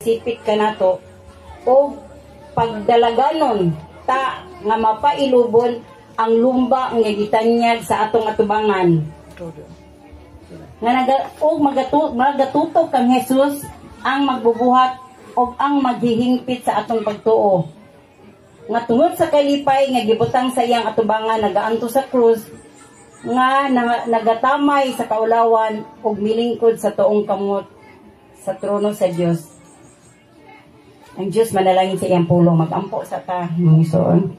sipit ka nato o pagdalaganon ta nga mapailubon ang lumba nga gitanyag sa atong atubangan nga magatutok kang Jesus ang magbubuhat o ang maghihingpit sa atong pagtuo nga tungod sa kalipay nga gibutang sa iyang atubangan nagaanto sa krus nga nagatamay sa kaulawan ug milingkod sa tuong kamot sa trono sa Dios. Ang Diyos manalangin sa iyang pulong magampo sa ta Manginoon.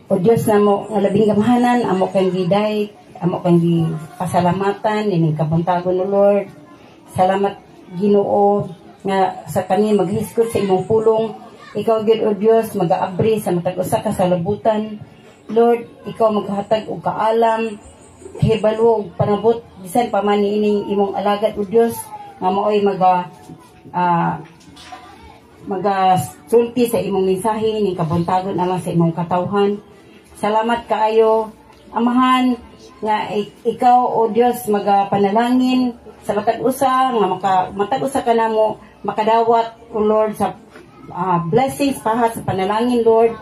O Diyos namo nga labing gamhanan amo kang giday, amo kang pasalamatan ining kabuntagon no Lord. Salamat Ginoo nga sa kani maghisgot sa imong pulong. Ikaw gid o Diyos magaabri sa matag usa ka salabutan. Lord, ikaw maghatag og kaalam, hibalo og panabot bisan pa man ining imong alagad o Diyos nga maoy magasulti sa imong mensahe ning kabuntagon alang sa imong katawhan. Salamat kaayo Amahan nga ikaw o Dios magapanalangin sa matag usa nga matag usa kanamo makadawat o Lord sa blessings pahat sa panalangin Lord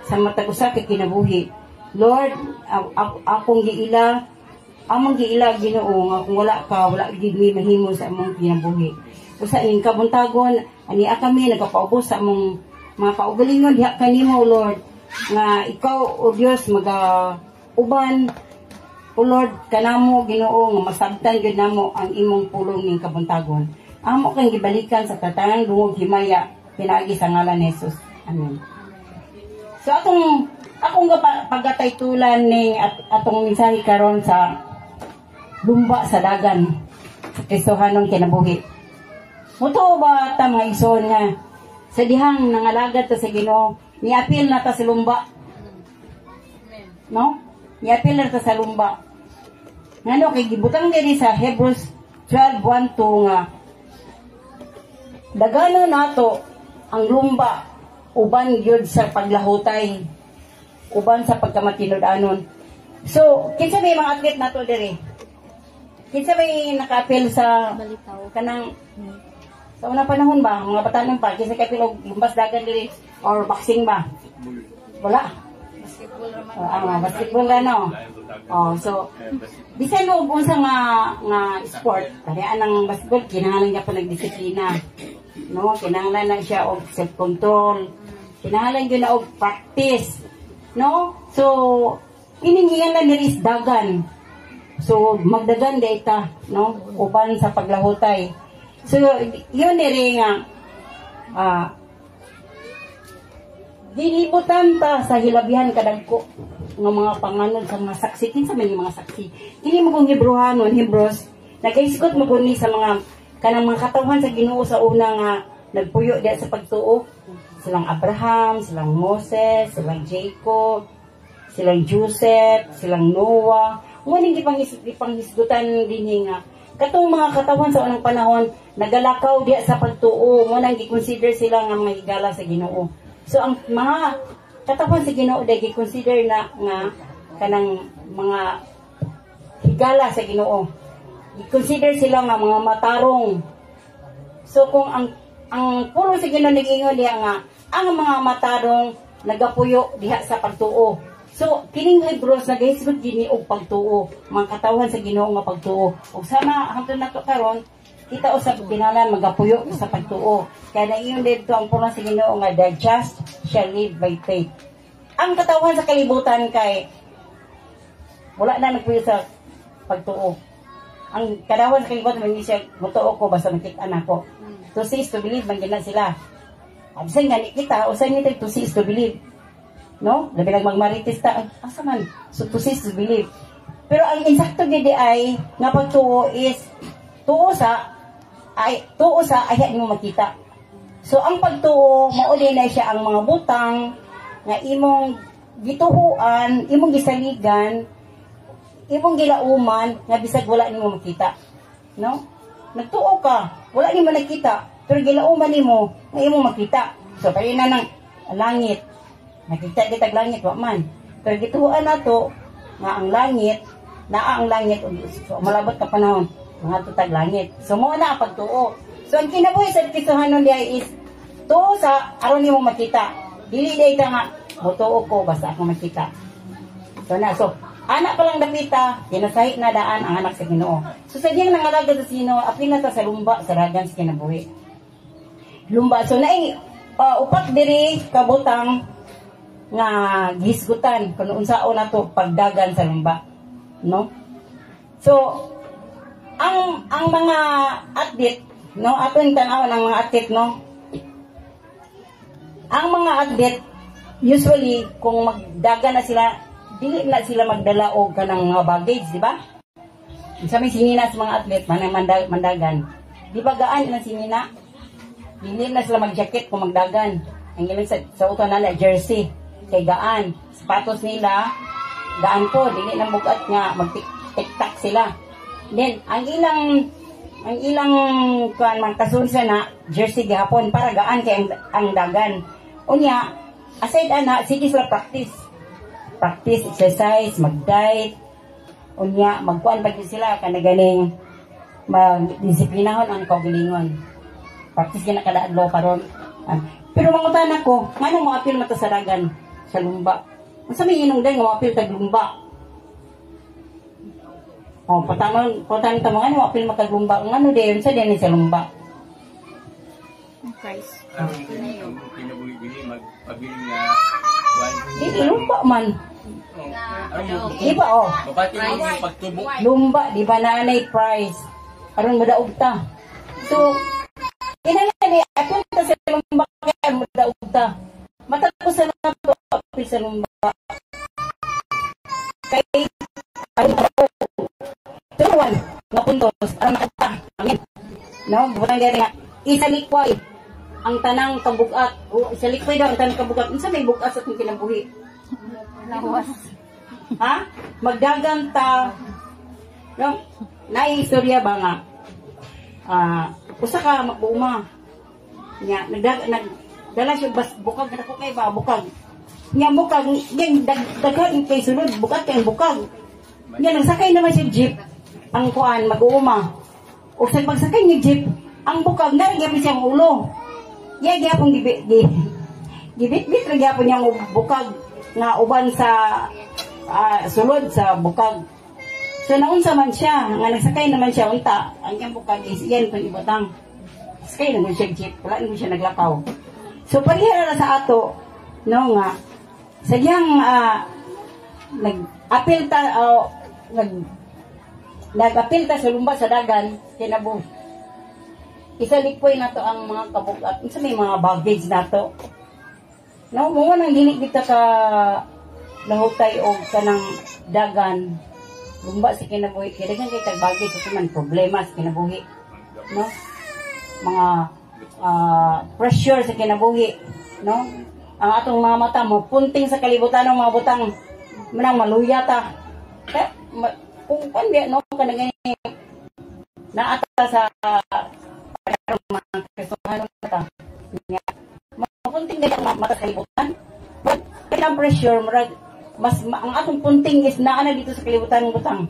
sa matag usa kay kinabuhi. Lord, akong giila among giila Ginoo nga kung wala gid mi mahimo sa among kinabuhi. Usa ning kabuntagon ani kami nagapaubos sa among mga kaugalingon diha kanimo Lord nga ikaw o Dios uban o Lord kanamo Ginoo nga masabtan gyud namo ang imong pulong ning kabuntagon. Amo kang gibalikan sa tatanang dungog himaya pinaagi sa ngalan ni Jesus. Amen. So akong pagataytulan ning atong mensahe karon sa lumba sa dagan sa Kristohanong kinabuhi. Muto ba ta mga igsoon nga sa dihang nangalagad ta sa Ginoo, niapil na ta sa lumba. No? Niapil na ta sa lumba. Ngano kay gibutang diri sa Hebrews 12:1-2 nga dagano nato ang lumba uban gyud sa paglahutay, uban sa pagkamatinud-anon. So, kinsa may mga atlet nato diri? Kinsa may nakapil sa kanang sa unang panahon ba, mga batanon pa, kasi kapil og lumbas dagan diri or boxing ba? Wala. Basketball na no. So bisan mo unsa nga sport, kaya ang basketball kinahanglan niya pa nagdisiplina. No, kinahanglan na siya og self-control. Kinahanglan gyud na og practice. No? So iningiyan na diri is dagan. So magdagan data, no? Uban sa paglahutay. So, yun nire nga, dilibutan ta sa hilabihan kadagko ng mga panganon sa mga saksi. Kinsa man yung mga saksi? Kini mo kong Hebrews, nag-iskot mo kuni sa mga, kanang mga katawhan sa Ginoo sa una nga, nagpuyo diya sa pagtuo. Silang Abraham, silang Moses, silang Jacob, silang Joseph, silang Noah. Ngunit ipanghisgutan din nga, katong mga katawan sa unang panahon nagalakaw diya sa pagtuo mo nang gi-consider sila nga mga higala sa Ginoo. So ang mga katawan sa Ginoo day gi-consider na nga kanang mga higala sa Ginoo. Gi-consider sila nga mga matarong. So kung ang puro sa Ginoo nag-ingon diya nga ang mga matarong nagapuyo diha sa pagtuo. So, kining Hebrews nagahisgot gini og pagtuo, mga katawan sa Ginoo nga pagtuo. Ug sana hangtod nato karon kita usab binalan magapuyo sa pagtuo. Kaya naiyon dito ang pula sa Ginoo nga the just shall live by faith. Ang katawan sa kalibutan kay wala na nagpuyo sa pagtuo. Ang katawan sa kalibutan hindi siya mutuo ko basta makita nako. To see is to believe man gina sila. Absent nga kita usa ni to see is to believe. No? Labi lang magmaritis ta. Asa man? So, to see is to believe. Pero ang insakto gidi ay nga pagtuo is tuo sa ayaw mo makita. So, ang pagtuo, mauli na siya ang mga butang nga imong gituhuan, imong gisaligan, imong gilauman, nga bisag wala nimo makita. No? Nagtuo ka, wala nimo nakita, pero gilauman nimo, nga imong makita. So, kaya na ng langit. Nakita kita langit wa man. Pero gituan nato nga ang langit, naa ang langit so malabot ka panahon nga tutag langit. So mo na pagtuo. So ang kinabuhi sa Kristohanon diay is to sa aron nimo makita. Dili day ka nga motuo ko basta ako makita. So anak pa lang dapita, kinasahi na daan ang anak sa Ginoo. So sa diyang nangalagad sa Ginoo, apil na ta sa lumba sa ragan sa kinabuhi. Lumba so naay upat diri kabutang nga gisgutan kuno unsaon nato pagdagan sa lumba, no? So ang mga atlet, no, aton tan-aw ng mga atlet, no. Ang mga atlet usually kung magdagan na sila, dili na sila magdala og kanang mga baggage, di ba? Sa may sinina sa mga atlet mandagan. Di ba gaan na sinina? Dili na sila mag-jacket kung magdagan. Ang ilang sa uto na jersey kay gaan. Sapatos nila gaan po, dili na bugat nga mag-tik-tak sila. Then ang ilang kuan man kasunsa na jersey gihapon para gaan kay ang dagan. Unya aside ana sige sila practice, exercise, mag-diet. Unya magkuan pa sila kanaganing magdisiplinahon ang kaugalingon. Practice gina kada adlaw karon. Pero mangutan ako, ngano mo apil mata sa dagan sa lumba? Unsa may inungdan nga mo apil tag lumba? Patangon ta mo ano apil makaglumba. Ngano diyon sa diyan sa lumba? Price. Kinabuhi dili magpabiling nga Dili lumba man. Di ba Mabati mo pagtubo. Lumba, di ba nanay prize? Aron madaog ta. So, kinahanglan apil ta sa lumba kaya madaog ta. Matapos na to apil sa lumba. Kay tuwan nga puntos ang kata. No, butang diri nga isa likway ang tanang kabugat. Isa likway daw ang tanang kabugat. Unsa may bugas atong kinabuhi? Lawas. Ha? Magdagan ta. No, naay istorya ba nga? Usa ka magbuuma. Nya nagdala siya bas bukag na ko kay ba bukag. Nya bukag yang daghan kay sulod bukag kay bukag. Nya nagsakay naman si jeep ang kuan mag-uuma. O sa pagsakay ni jeep, ang bukag na gyapon siyang ulo. Ya gyapon gibit-bit ra gyapon yang bukag nga uban sa sulod sa bukag. So naunsa man siya, nga nagsakay naman siya unta, ang iyang bukag is iyan pang ibutang. Sakay naman siya jeep, wala naman siya naglakaw. So parihara na sa ato, no nga, sa diyang nag-apil ta, nag-apil ta sa lumba sa dagan, kinabu. Isalikpoy na to ang mga kabugat, isa may mga baggage na to. No, mo nang dili kita ka lahutay og kanang dagan lumba sa kinabuhi kay dagan kay tag baggage sa man problema sa kinabuhi, no, mga pressure sa kinabuhi, no, ang atong mga mata mo punting sa kalibutan ng mga butang manang maluya ta kung pandi no kanang naata sa mga Kristohanon ta punting na yung mata sa kalibutan. But kailang pressure, mas ang atong punting is naana dito sa kalibutan ng butang.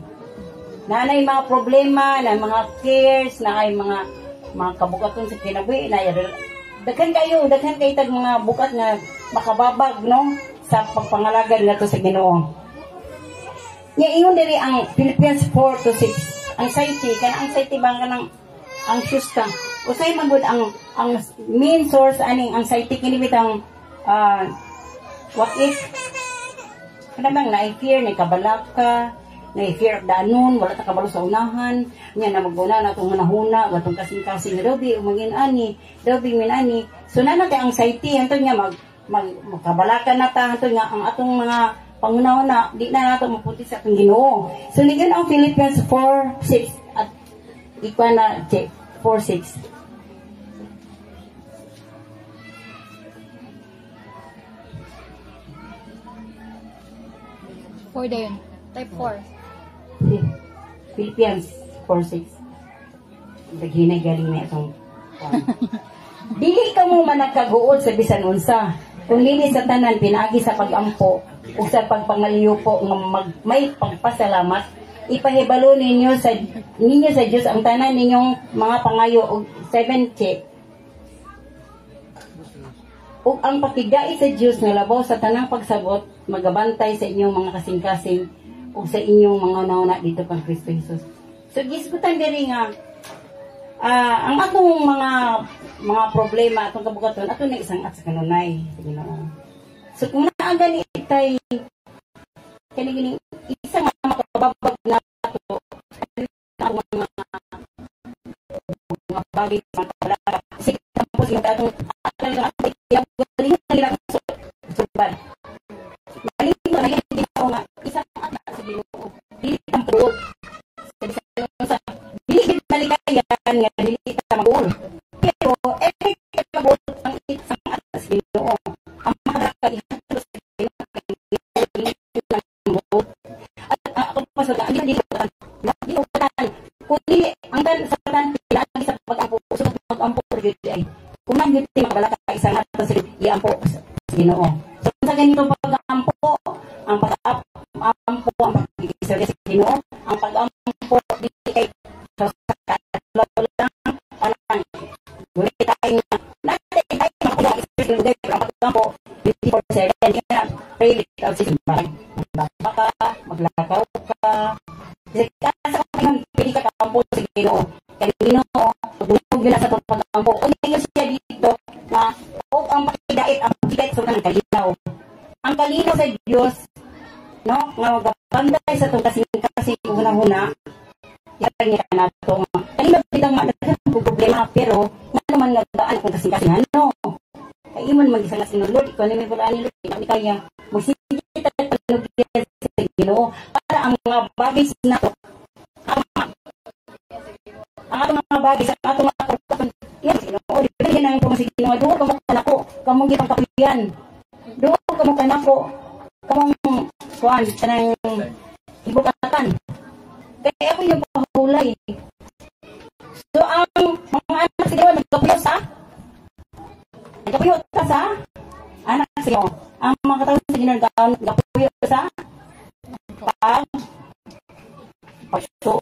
Naana yung mga problema, na mga cares, na ay mga kabukaton sa kinabuhi, na daghan kayo tag mga bukat na makababag, no, sa pagpangalagan na to sa Ginoo. Ingon diri ang Philippians 4:6, anxiety, kanang anxiety bang kanang anxious ka. Usay man gud ang main source aning anxiety kini bitang what if kanang na-fear ni kabalak ka, na-fear of the unknown, wala ta kabalo sa unahan, nya na maguna na tong hunahuna, gatong kasing-kasing daw di umangin ani, daw di minani. So nana kay anxiety anto nya magkabalakan na ta anto nga ang atong mga pangunahon na di na nato maputi sa atong Ginoo. So nigan ang Philippians 4:6 at ikwa na 4:6. Four dayon. Type 4. Philippians 4:6. Daghinay galing na itong dili ka mo man nagkaguod sa bisan unsa. Kung dili sa tanan pinaagi sa pagampo o sa pagpangaliyo po nga may pagpasalamat ipahibalo ninyo sa Dios ang tanan ninyong mga pangayo og 7 check. Ug ang pakigait sa Dios nga labaw sa tanang pagsabot magabantay sa inyong mga kasing-kasing ug sa inyong mga nauna dito kang Kristo Jesus. So gisgutan diri nga ang atong mga problema atong kabugaton ato na isang at sa kanunay sa Ginoo. So kung naa gani tay kini isang makababag na ato ang mga bagay sa pala sige tapos yung atong yung galing nila subad. Galing mo na yung ginoo nga isang at sa Ginoo. Dili ang buot. Sa dili malikayan nga dili ta mag-uol. Pero every mag-uol ang isang at sa Ginoo. Ang makakaihatod sa Ginoo. At ako pa sa dili kundi ang tan sa tan lagi sa pag-ampo sa pag-ampo gyud ay kung man gyud makabalaka isang at sa iampo sa Ginoo. So sa ganito pag-ampo ang pag-ampo ang pag-isa sa Ginoo ang pag-ampo di kay sa lang parang guli tayo natin tayo pag-ampo 24/7 kaya pray out sa simbahan baka maglakaw ka sa kanyang pili ka kampo sa Ginoo kaya Ginoo pagbunog yun sa itong pag-ampo o ngayon siya dito na o ang pakidait ang pakidait sa ng kalinaw ang kalinaw sa Diyos no nga magpapanday sa itong kasing una-una yan niya na ito kalinaw dito nga nagkakang problema pero nga naman nagdaan kung kasing ano kaya iman mag-isang na sinulod ikaw na may pulaan nilo hindi kaya magsigit at panugyan sa Ginoo para ang mga bagay na ito ang atong mga bagay sa atong mga kapatid yan Ginoo dili na yung pumasig Ginoo duwa ka mo kanako kamong gitang kapiyan duwa ka mo kanako kamong kuan kanang ibukatan kaya ako yung pahulay so ang mga anak sa Ginoo nagkapuyo sa anak sa Ginoo ang mga katawhan sa Ginoo nagkapuyo sa pagtuo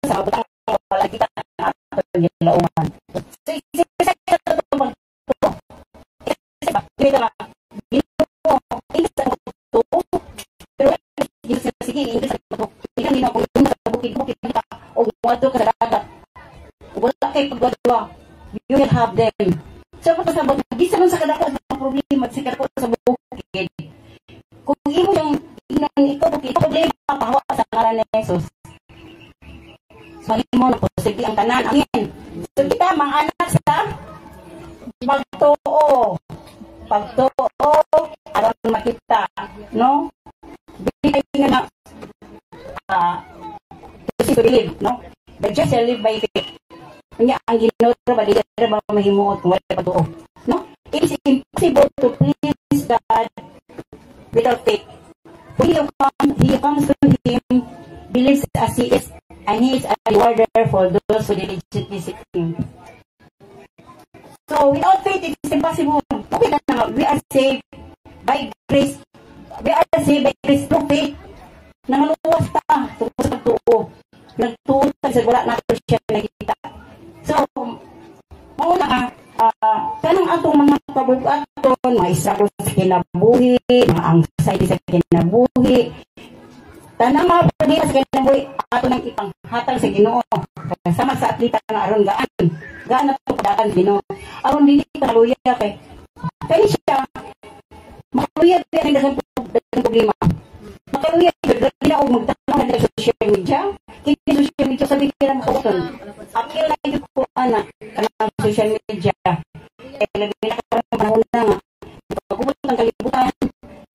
sa butang wala kita ato gilauman so isa sa pagtuo pero sige English hindi na ko bukid o wato ka dagat wala kay pagdadwa you will have them so pasabot gisa man sa kadako sa problema sa kadako sa bukid kung imo yung ikaw bukid problema pahawa sa ngalan ni Jesus so imo na sige ang tanan amen so kita mga anak sa pagtuo aron makita no dili nga to believe no but just live by faith kanya ang Ginoo ba dili ba mahimuot wala pagtuo no it is impossible to please God without faith when he comes to him believes as he is and he is a rewarder for those who diligently seek him so without faith it is impossible okay na we are saved by grace through faith nangaluwas ta tungkol sa pagtuo nagtuo ta sa wala natin siya nakita so mauna kanang atong mga kabugaton mga isagol sa kinabuhi mga anxiety sa kinabuhi tanang mga problema sa kinabuhi ato nang ipanghatag sa Ginoo sama sa atleta na aron gaan na ito padakan Ginoo aron dili kaluya kay siya makaluya din ang problema makaluya din ako magtanong na social media kini social media sabi kira makabuton apil na yung po anak kanang social media labi na karon panahon na nga pagubot ng kalibutan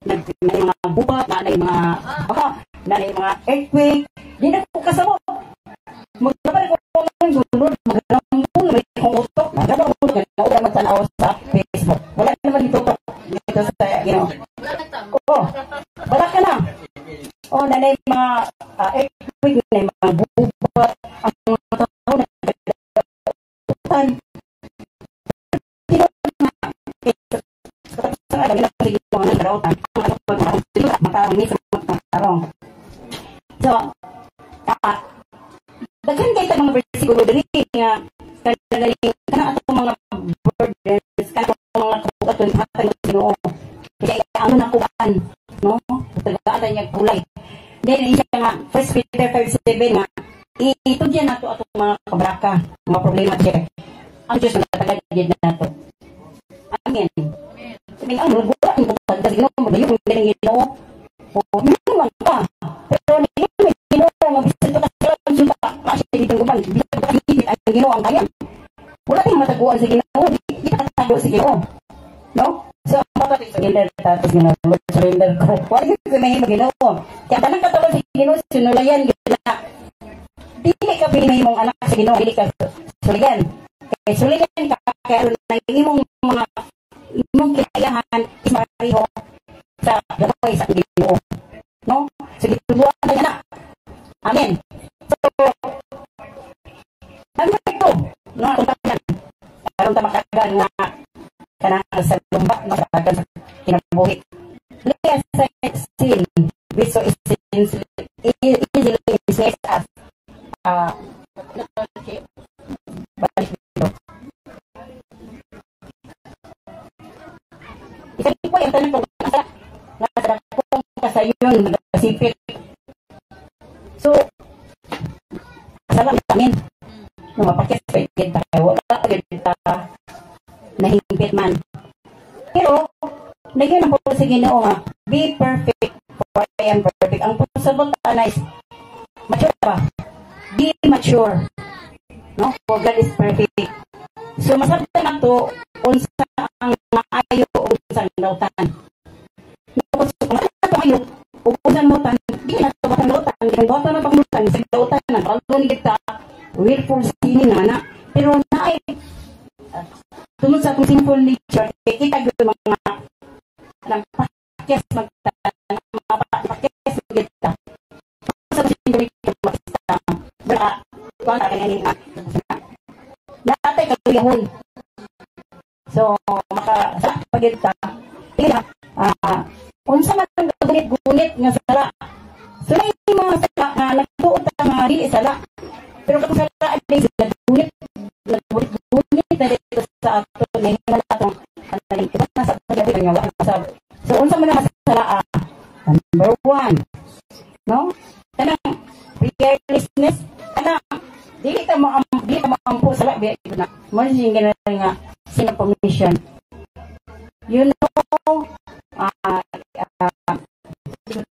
na mga bubat na mga na mga earthquake di na ko kasabot magdabal ko ng sulod magdamon may kong utok magdabal ko na ura magtanaw sa Facebook wala naman dito sa wala ka na na mga earthquake na mga bubat ang mga tao na kalibutan daghan kay ta mga bersikulo diri nga kana atong mga burdens kana mga kabugaton hatag ng Ginoo. Kaya ano na kuan, no? Tagaatan niya kulay. Then siya nga 1 Peter 5:7 nga itudyan nato atong mga kabraka, mga problema siya. Ang Diyos magtagad din nato. Amen. Sabi ang lubuan ko pag Ginoo mo dayon kung galing Ginoo. O naman ka. Pero hindi mo Ginoo nga bisan to ka suka kasi dito guban. Bisan ka higit ang Ginoo ang kaya. Wala tayong mataguan sa Ginoo. Di ka tago sa Ginoo. No? So, bakit surrender tapos Ginoo? Surrender ko. Wala yung mahimo Ginoo. Kaya tanang katawan sa Ginoo, sinulayan gina. Dili ka pinahimong anak sa Ginoo, dili ka sulayan. Kaya sulayan ka, kaya na imong mga imong kinayahan is mariho sa gaway sa Ginoo. No? So, gitubuan ka na. Amen. So, ano ito? No, tuntakan. Karoon ta makagan nga kanang sa lumba, makagan sa kinabuhi. Lea sa sin, viso is easily ensnares us. Balik dito. Isang po yung tanong kung nasa kung kasayon, nagkasipit. So, salamat namin. Nung mapakis, pwede tayo. Wala kita nahimpit man. Pero, nagyan ang po sa Ginoo nga, be perfect for I am perfect. Ang possible na is, mature ba? Be mature. No? For God is perfect. So, masabta na to, unsa ang maayo o unsa ang lautan. Kung maayo, o unsa ang lautan, di na ito batang lautan. Ang lautan na panglutan, sa lautan na, paglutan kita, willful sinning na. Pero naay, tunod sa akong sinful nature, kita yung mga pakis mga pakis magita. Sa sinful nature, makista. Baka, kung sa kanya nila. Natay kaluyahon. So, sa pagita, ila, unsa man ang gunit-gunit nga sala. So, na yung mga sala, nagtuot ang mga dili sala. Pero kung sala, ay sila gunit na dito sa ato, nahihingal atong panaling. Iba na sa pagkabi nga wala masabi. So, unsa man ang sala, number 1. No? Kanang prayerlessness, kanang dili ta maampo sala biya ito na. Mo sing ganang nga sin permission. You know,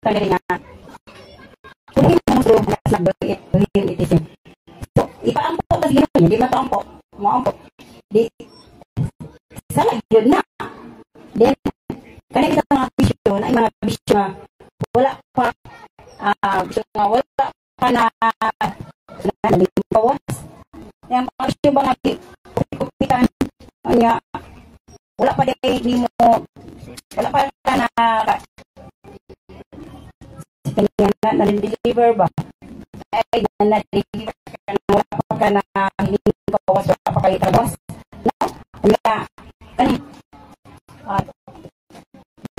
tanggalin nga. Kung mo so na bagay ito. So, ipaampo ta sa Ginoo, di mataampo. Maampo. Di sala yun na. Then kanang kita mga bisyo, na mga bisyo nga wala pa bisyo nga wala pa na bawas. Yang bisyo ba nga kupitan nya wala pa di mo wala pa na na-deliver ba? Ay, na-deliver ka na wala pa ka na hindi ka bawas, wala pa kayo trabawas. No? Kaya, kanin,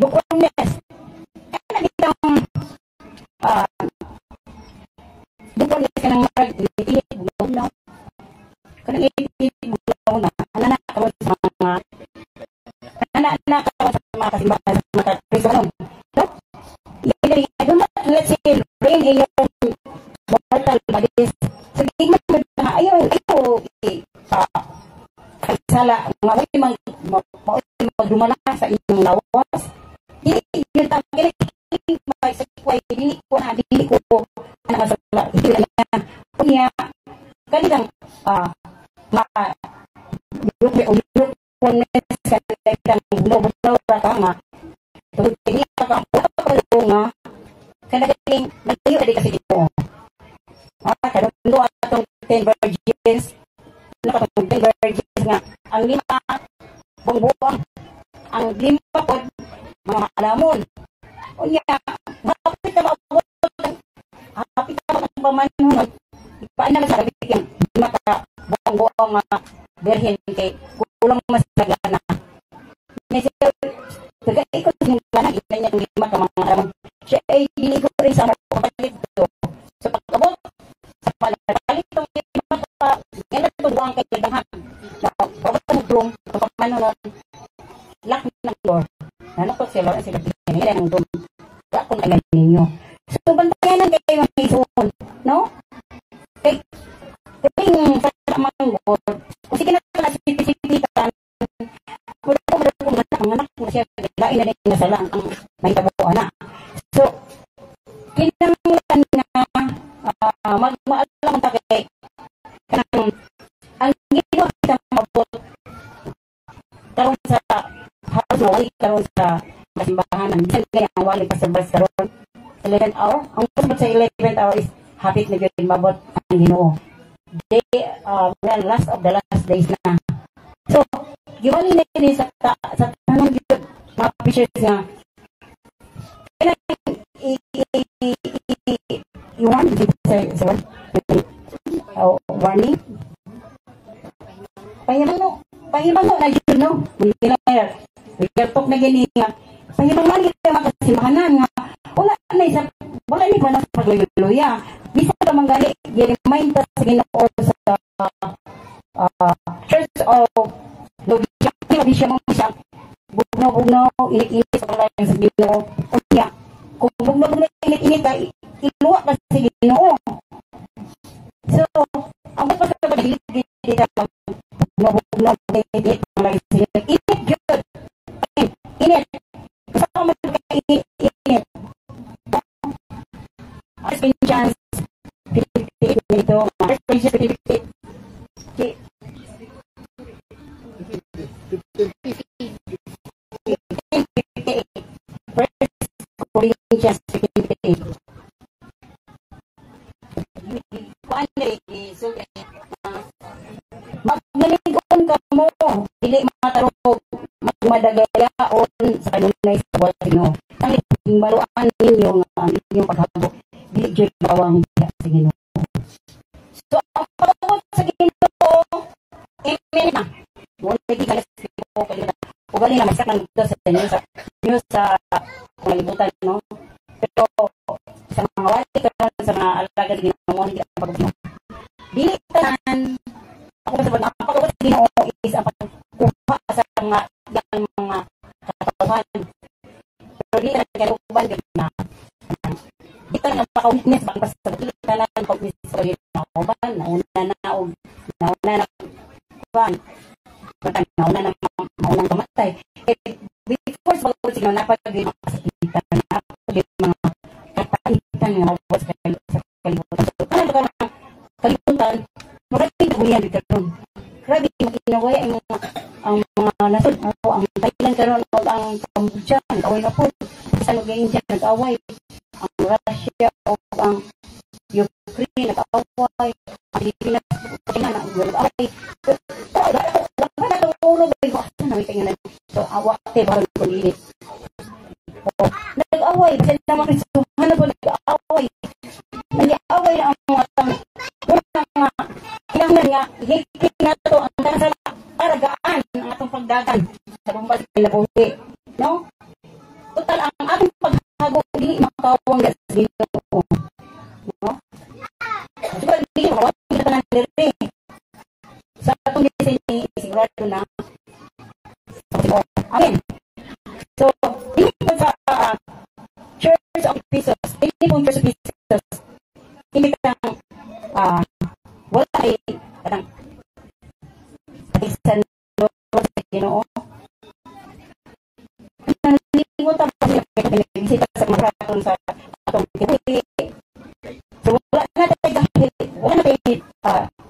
lukunes. Kaya nagitang, lukunes ka ng marag, init, buglaw na. Kanang init, buglaw na. Nanakawan sa mga, nanakawan sa mga kasimbahan, sa mga kasimbahan. No? I do not, let's say, rain in your mortal bodies. So, di man na ayaw sala, mga magdumala sa inyong lawas. Yun tanggalin, sa kikway, dili ko na masala. Kunya, kanilang, yung kanilang buno-buno ka nga, tungkol hindi ka nga, kanagaling, nagtayo na di kasi dito. Kanundo atong 10 virgins, nakatong 10 virgins nga, ang 5, buong-buong, ang 5 po, mga alamon. O niya, hapit na pamanon, ipaan na sa kabitin, 5 ka, buong-buong berhin kay kulang mas nagana. Tagay ko yung kanang ina niya yung 5 ka mga alamon. Siya ay dili ko rin sa mga kapalit ito. Sa pagkabot, sa palalit ng sila nila ang dum. Wala kung tagal ninyo. So, bantayan kayo mga isuon, no? Kaya sa manggol, kung sige na sipisipitan, wala ko manganak mo siya, lain na rin na lang ang may tabuan na. So, kinangulan na magmaalam ang takay kanang ang ginawa kita mabot karon sa house na wali karon sa simbahan bisan kaya ang wali pa sa bus karon 11 hour ang pasabot sa 11th hour is habit na gyud mabot ang Ginoo last of the last days na. So giwali na ni sa tanong gyud mga pictures nga you want to say warning pahimang na yun no we can talk na gani nga pahimang man kita makasimahanan nga wala ni pa na pagluluya bisa ka manggali i-remind ta sa Ginoo sa Church of Logisya hindi siya mong siya bugno init-init sa paglayan sa Ginoo kaya kung bugno init-init iluwa ka sa Ginoo. So, ang mga pagkakabag dito bugno init good init basta ka mag-init as in chance 50 nito as in chance 50 Corinthians 15:8. Magnaligon ka mo, dili matarog, magmadagayaon sa kanunay sa buhat Ginoo. Ang maluan ninyo nga ang inyong paghabo, dili jud bawang sa Ginoo. So, ang paghabo sa Ginoo, amen na. Wala di ka sa Ginoo. Ugali na masak ng dito sa kalibutan, no? Pero sa mga wali karon sa mga alagad Ginoo hindi ka pagbuno. Dili tanan ako sa pagpapagawa sa Ginoo is ang pagkuha sa mga katauhan. Pero di tanan kaluban na. Di tanan maka-witness bang basta tanan pag-witness sa Ginoo ba nauna na kuan. Nauna na maunang kamatay. Before sa pagkuha sa Ginoo napagay makasakitan na mga kapaitan nga mabot sa kalibutan. So, ano ba ka kalibutan? Magaling na bulihan dito ron. Grabe, mag-inaway ang mga nasod. Ang Thailand karon o ang Cambodia, nag-away na po. Sa India, nag-away. Ang Russia o ang Ukraine, nag-away. Ang Pilipinas, nag-away. Wala na itong ulo. Asa na may tingnan. So, awate, parang kulilit. Nag-away, kasi naman Kristuhan na po nag-away. Nag-away na ang mga kailangan nga, higpit na ito ang tanasal aragaan ang atong pagdagan sa bumbas na buhi. No? Total, ang atong paghago, hindi makawang sa Ginoo. No? So, hindi makawang kita ng diri. Sa atong disini, sigurado na. Amen. So, hindi po sa Church of Jesus, hindi po Church of Jesus, hindi kang wala ay parang isang loro sa Ginoo. Nalimutan pa siya pinag-bisita sa mga raton sa atong kiwi. So, wala na tayo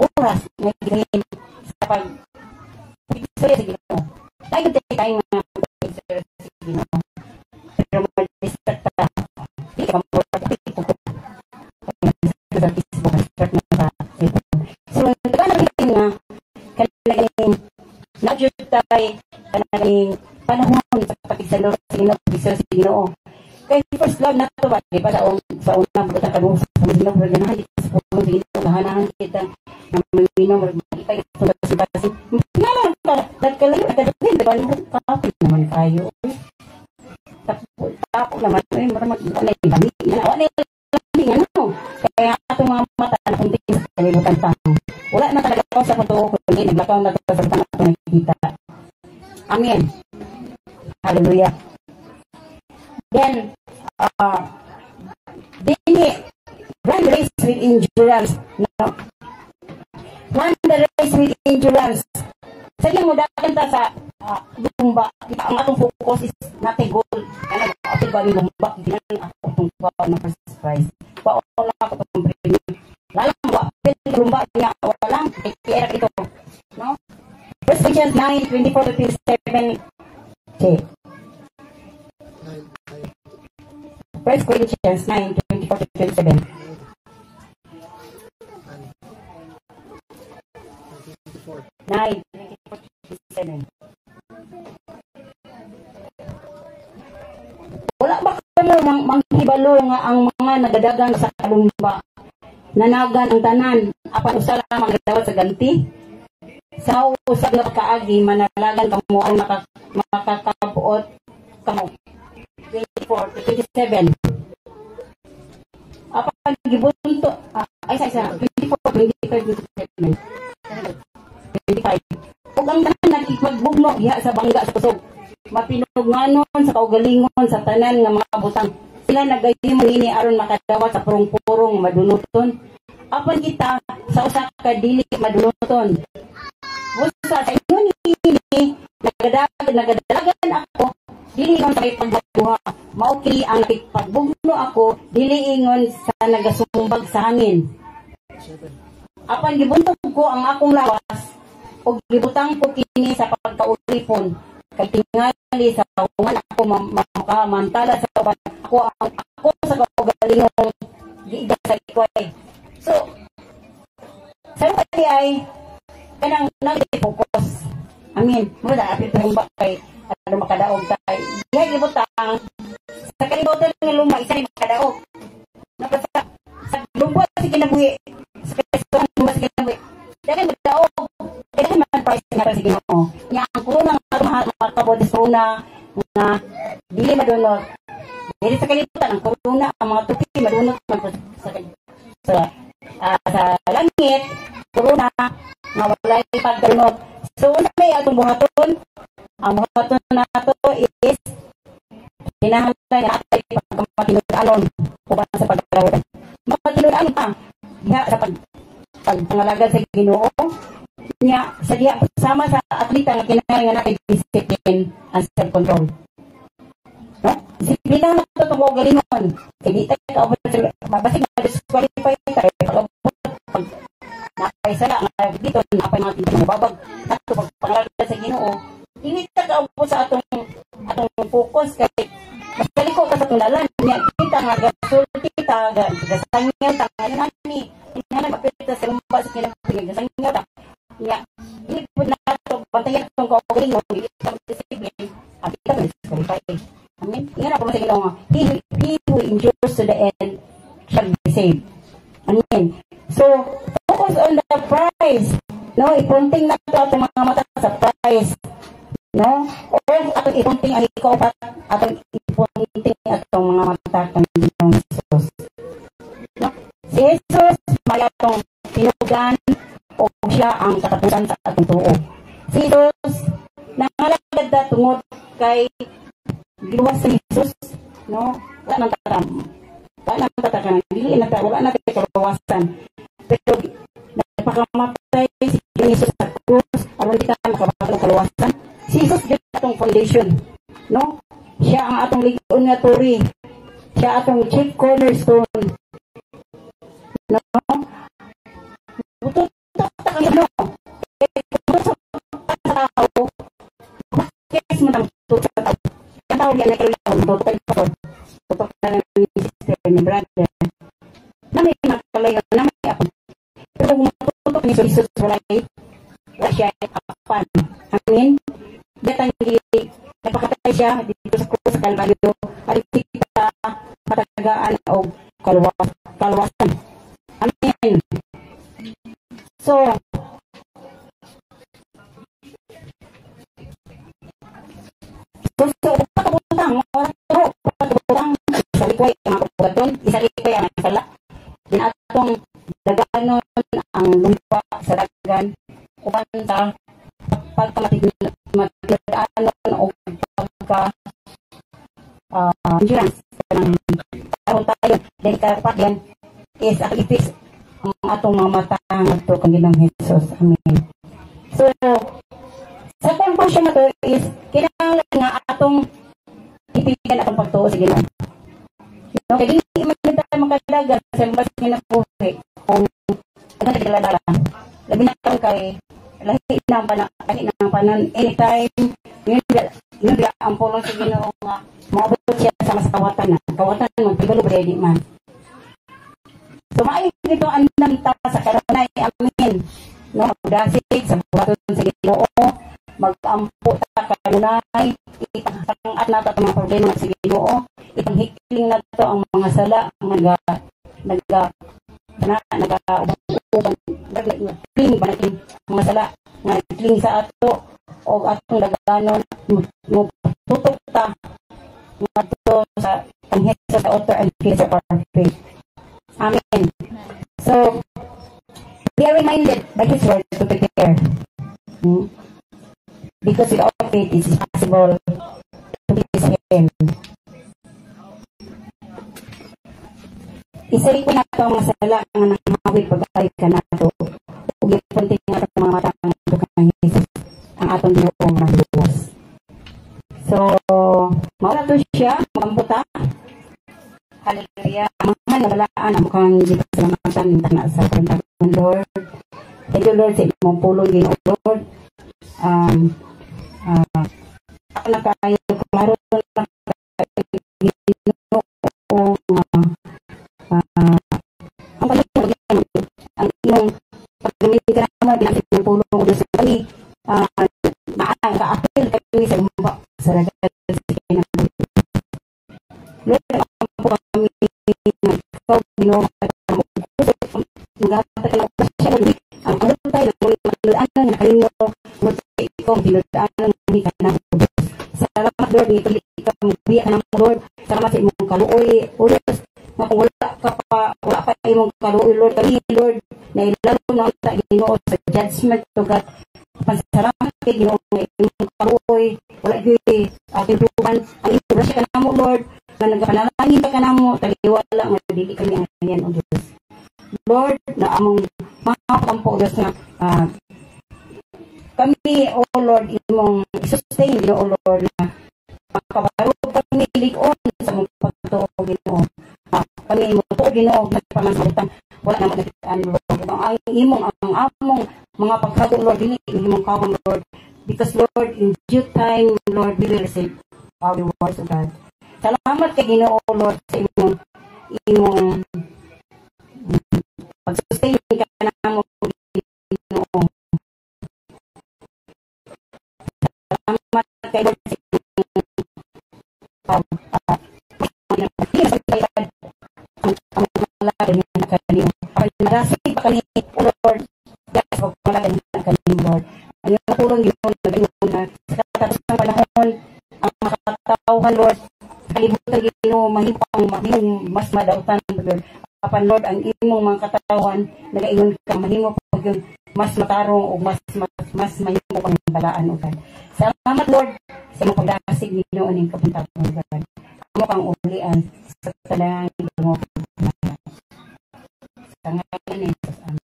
oras na gawin sa pag-istorya sa Ginoo. Tayo tayo mga pag-istorya sa Ginoo. Pero mag-distract pa. Hindi ka mag-distract sa Facebook, start na sa Facebook. So, nagkakaroon nga kanagaling na-jud tayo kanagaling panahon sa pag-istorya sa Ginoo. Kaya first love na ito ba? Diba sa una, buta ka nung sa Ginoo, ganahan kita sa puno sa Ginoo, ganahan kita ng mga Ginoo, magkita ito sa basi-basi. Naman ka, nagkalayo, nagkalayo, diba? Kapit naman tayo. Tapo naman, marami yung dami. Wala na yung kaya atong mga mata na kunting sa kalibutan tayo. Wala na talaga ako sa patuo ko, hindi naglakaw na sa tanong atong nakikita. Amen. Hallelujah. Then, dini, run the race with endurance. No? Run the race with endurance. Sa iyo mo dapat ta sa lumba, kita ang atong focus is natin goal. Ano ato ba yung lumba? Hindi na ako itong ng first prize. Paula ako itong premium. Lalang ba? Pwede lumba niya. Walang. Kaya ito. No? 1 Corinthians 9:24-27. Okay. 1 Corinthians 9:24-27. 9:24-27. Wala ba kayo manghibalo nga ang mga nagadagang sa kalumba nanagan ang tanan apan usa lamang gidawat sa ganti? Sa usab na kaagi manalagan kamo ang makakabuot kamo. 24-27. Apan gibunto ay sa 24-25-27. 25. Ug ang tanan nagpagbugno diha sa bangga sa kusog. Mapinugnanon sa kaugalingon sa tanan nga mga butang. Sila nagayim ini aron makadawat sa purong-purong madunuton. Apan kita sa usa ka dili madunuton. Busa sa ingon ini nagadalagan ako dili ingon sa pagbuha. Mao kini ang pagbugno ako dili ingon sa nagasumbag sa hangin. Apan gibuntog ko ang akong lawas ug gibutang ko kini sa pagkaulipon. Kay tingali sa ungan ako makamantala sa uban ako sa kaugalingong giiga sa ikway. So sa kay ay kanang nag-focus. Amin. Mula apit lumba kay ano makadaog tay. Diha gibutang sa kalibutan nga lumba isa ni makadaog. Napasa sa lumba si kinabuhi. Sa lumba si kinabuhi. Dahil magdaog. Dahil man price nga sa Ginoo. Nya ang kurunang makabodis corona nga dili madunot. Dili sa kalibutan ang corona ang mga tupi madunot sa langit corona nga walay pagdunot. So una may atong buhaton. Ang buhaton nato is kinahanglan nga atay pagmatinud-anon uban sa pagdawat. Matinud-anon pa diha sa pagpangalagad sa Ginoo. Nya sa diha sama sa atleta nga kinahanglan natin discipline and self-control. No? Disiplina na ito itong galingon. Kaya di tayo mabasig na disqualify tayo. Pag napaisa na, dito, napay mga tinta mababag. Ito, pagpangalagad sa Ginoo, hindi tayo kaupo sa atong focus. Kaya mas kaliko ka sa itong dalan. Kita nga, gasulti kita, gasangyaw, tangayon nani. Hindi na mapilita sa lumba sa kinapagin, gasangyaw ta. Hindi po na ito, bantayan itong kaugalingon, hindi ito discipline. At ito, disqualify. Amen. Ingat ako sa Ginoo nga. He who endures to the end shall be saved. Amen. So, focus on the prize. No, ipunting na ito atong mga mata sa prize. No? O atong ipunting ang ikaw atong ipunting atong mga mata kang Ginoong Jesus. No? Si Jesus may atong tinugan o siya ang katapusan sa atong tuo. Si Jesus nangalagad na tungod kay giluwas sa Jesus, no? Wala nang tatakan. Dili na wala na kay kabawasan. Pero nagpakamatay si Jesus sa krus aron kita makabatong kaluwasan. Si Jesus gyud atong foundation, no? Siya ang atong ligon nga turi. Siya atong chief cornerstone. No? Buto ta kami no. Sa tao. Bakit mo nang tutok sa tao? Tao yan na kayo tutok na ni sister ni brother na may nakalayo na may ako pero kung matutok ni Jesus wala siya apan. Amen. Datang nagpakatay siya dito sa krus sa Kalbaryo at kita patagaan o kaluwasan. Amen. So patubutang sa likway ang mga kabugaton, isa likway ang sala. Dinatong daganon ang lumpa sa dagan uban sa pagkamatiganon o endurance kanang karon tayo dahil karapat yan is akipis ang atong mga mata ngadto kang Ginoong Hesus. Amen. So sa conclusion na to is kinahanglan nga atong ipigan atong pagtuo sa Ginoo. No, kaya di man tayo makadagan sa mas kinabuhi kung ano nagdala labi na kang kay lahi ng panan anytime yun ang pulong sa Ginoo nga maabot siya sa mas kawatan mo pigalo ready man. So maayo dito andam ta sa kanunay. Amen. No, magdasig sa buhaton sa Ginoo, magampo ta kanunay, ipangasangat nato ang mga problema sa Ginoo, ipanghikling nato ang mga sala nga nagkling mga sala nga nagkling sa ato o atong daganon mo tutok ta ngadto sa Hesus sa author and finisher of our faith. Amen. So we are reminded by His word to prepare. Because without faith it is possible to please Him. Isay ko na ito ang masala nga nanghawid pag-ayod ka na ito. Ug ipunti nga ito mga mata ng kang Jesus ang atong Ginoong nagluwas. So, maula to siya, magamputa. Hallelujah. Mahal na balaan ang mukhang dito sa mga tanintana sa Panginoon Lord. Thank you Lord sa imong pulong Ginoo Lord. Ako na kayo klaro na Ginoo ang pagkakas ang iyong paggamit ka naman binasig ng pulong ko sa kami maang ka-apil kami sa umba sa ragal sa kinang Lord, ang po kami ikaw Ginoo magkakata ka ng pasya ang pagkakas tayo manulaan na kayo ikaw dinudaan ng kanang salamat Lord ito ikaw magbiya ng Lord salamat sa imong kaluoy ulos na kung wala pa imong kaluoy Lord kami Lord na ilaro na sa Ginoo sa judgment to God pasalamat kay Ginoo na imong kaluoy wala gyud tintuban ang imong grasya kanamo Lord na nagapanalangin ka kanamo taliwala nga dili kami ayan o Dios Lord na among mga kampo Dios na kami o Lord imong sustain Ginoo Lord na makabaro kami ligon sa mong pagtuo Ginoo kami mo to Ginoo nagpamanalitan wala na magkitaan Lord ang imong mga pagkago Lord dili imong kawon Lord because Lord in due time Lord we will receive our rewards of God. Salamat kay Ginoo Lord sa imong pag-sustain ka namo Ginoo. Salamat kay Lord sa Marasig pa kami, Lord. Yes, wag malagay na kami, Lord. Ang iyong natulong yun, naging na sa katapos ng panahon, ang makatauhan, Lord, kalibutan Ginoo, mahipang mas madautan, Lord. Kapan, Lord, ang imong mga katauhan, nagaingon ka, mahimo pag yun, mas matarong o mas mahimo pang balaan, O God. Salamat, Lord, sa mga pagdasig Ginoo ng kapuntahan, O God. Amo kang ulian sa talangan mo. Tangan ni Jesus. Amen.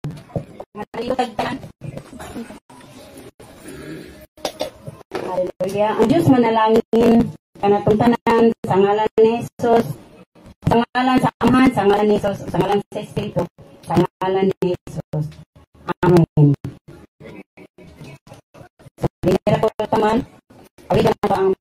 Hallelujah. Ang Diyos manalangin kanatong tanan sa ngalan ni Jesus. Sa ngalan sa Amahan, sa ngalan ni Jesus, sa ngalan sa Espiritu, sa ngalan ni Jesus. Amen. So, binira ko taman. Awit na ba ang